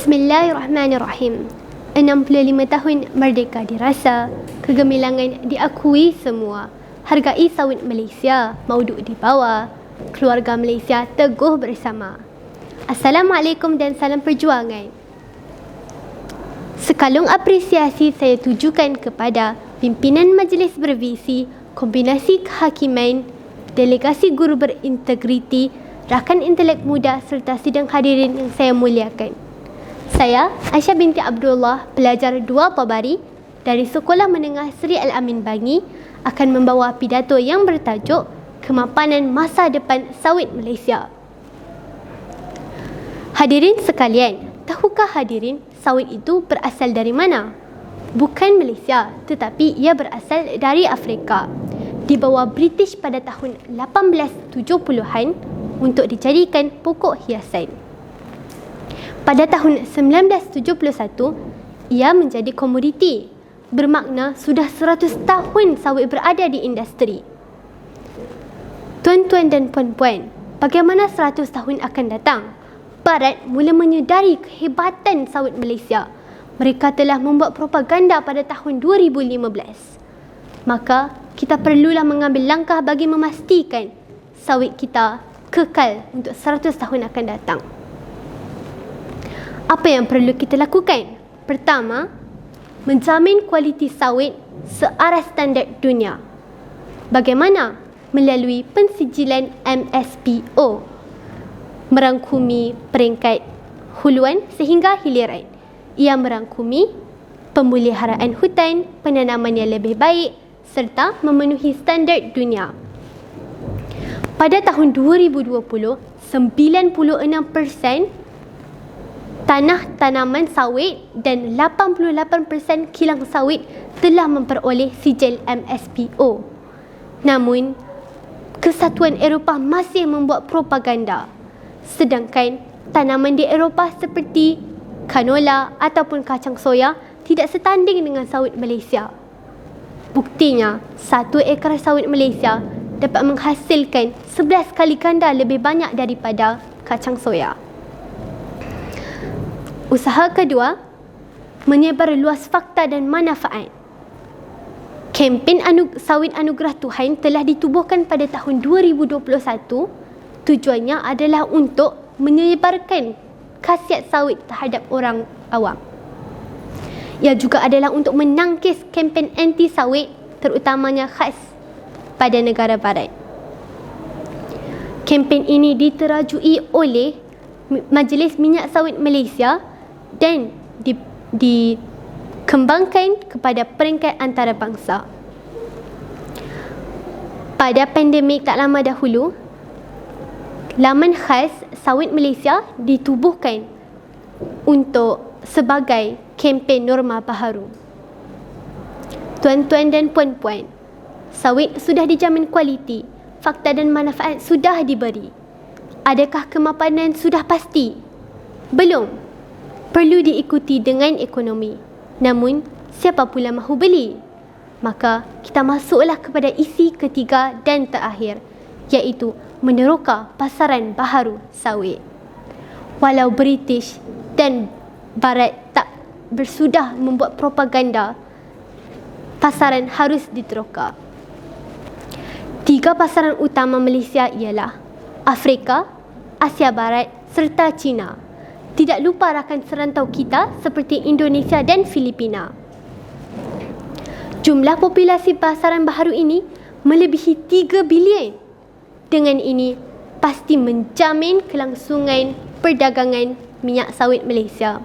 Bismillahirrahmanirrahim. 65 tahun merdeka dirasa, kegemilangan diakui semua. Hargai sawit Malaysia, mauduk di bawah. Keluarga Malaysia teguh bersama. Assalamualaikum dan salam perjuangan. Sekalung apresiasi saya tujukan kepada pimpinan Majlis Bervisi, Kombinasi Kehakiman, Delegasi Guru Berintegriti, rakan intelek muda serta sidang hadirin yang saya muliakan. Saya, Aisyah binti Abdullah, pelajar 2 Tabari dari Sekolah Menengah Seri Al-Amin Bangi, akan membawa pidato yang bertajuk Kemapanan Masa Depan Sawit Malaysia. Hadirin sekalian, tahukah hadirin sawit itu berasal dari mana? Bukan Malaysia, tetapi ia berasal dari Afrika. Dibawa British pada tahun 1870-an untuk dijadikan pokok hiasan. Pada tahun 1971, ia menjadi komoditi. Bermakna sudah 100 tahun sawit berada di industri. Tuan-tuan dan puan-puan, bagaimana 100 tahun akan datang? Barat mula menyedari kehebatan sawit Malaysia. Mereka telah membuat propaganda pada tahun 2015. Maka, kita perlulah mengambil langkah bagi memastikan sawit kita kekal untuk 100 tahun akan datang. Apa yang perlu kita lakukan? Pertama, menjamin kualiti sawit searas standard dunia. Bagaimana? Melalui pensijilan MSPO, merangkumi peringkat huluan sehingga hiliran. Ia merangkumi pemeliharaan hutan, penanaman yang lebih baik serta memenuhi standard dunia. Pada tahun 2020, 96% tanah tanaman sawit dan 88% kilang sawit telah memperoleh sijil MSPO. Namun, Kesatuan Eropah masih membuat propaganda. Sedangkan tanaman di Eropah seperti kanola ataupun kacang soya tidak setanding dengan sawit Malaysia. Buktinya, 1 ekar sawit Malaysia dapat menghasilkan 11 kali ganda lebih banyak daripada kacang soya. Usaha kedua, menyebar luas fakta dan manfaat. Kempen Sawit Anugerah Tuhan telah ditubuhkan pada tahun 2021. Tujuannya adalah untuk menyebarkan khasiat sawit terhadap orang awam. Ia juga adalah untuk menangkis kempen anti sawit, terutamanya khas pada negara barat. Kempen ini diterajui oleh Majlis Minyak Sawit Malaysia dan dikembangkan kepada peringkat antarabangsa. Pada pandemik tak lama dahulu, laman khas sawit Malaysia ditubuhkan untuk sebagai kempen norma baharu. Tuan-tuan dan puan-puan, sawit sudah dijamin kualiti, fakta dan manfaat sudah diberi. Adakah kemapanan sudah pasti? Belum. Perlu diikuti dengan ekonomi. Namun, siapa pula mahu beli? Maka, kita masuklah kepada isi ketiga dan terakhir, iaitu meneroka pasaran baharu sawit. Walau British dan Barat tak bersudah membuat propaganda, pasaran harus diteroka. 3 pasaran utama Malaysia ialah Afrika, Asia Barat serta China. Tidak lupa rakan serantau kita seperti Indonesia dan Filipina. Jumlah populasi pasaran baharu ini melebihi 3 bilion. Dengan ini, pasti menjamin kelangsungan perdagangan minyak sawit Malaysia.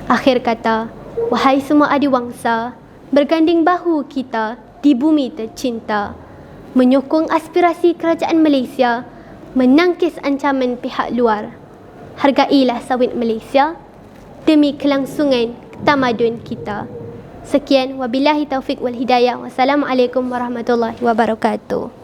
Akhir kata, wahai semua adiwangsa, berganding bahu kita di bumi tercinta, menyokong aspirasi kerajaan Malaysia, menangkis ancaman pihak luar. Hargailah sawit Malaysia demi kelangsungan tamadun kita. Sekian, wabillahi taufik wal hidayah. Wassalamualaikum warahmatullahi wabarakatuh.